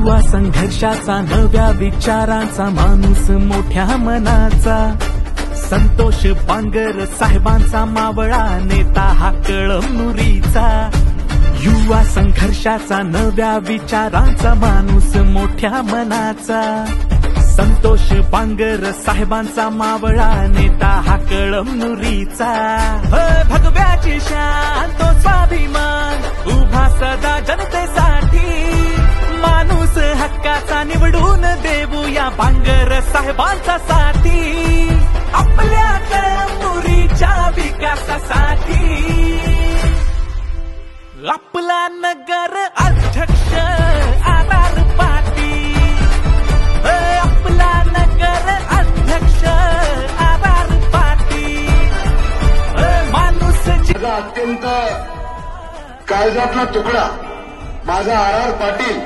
युवा संघर्षाचा नव्या विचारांचा माणूस मोठ्या मनाचा संतोष बांगर साहेबांचा मावळा नेता हा कळमनुरीचा युवा संघर्षाचा नव्या विचारांचा माणूस मोठ्या मनाचा संतोष बांगर साहेबांचा मावळा नेता हा कळमनुरीचा भगव्याची शान तो स्वाभिमान उभा सदा जनतेसाठी माणूस हक्काचा निवडून देऊया बांगर साहेबांचा साथी आपल्या कळमनुरीच्या विकासासाठी आपला नगर अध्यक्ष आधार पाटील आपला नगर अध्यक्ष आधार पाटील माणूस माझा अत्यंत काळजातला तुकडा माझा आर पाटील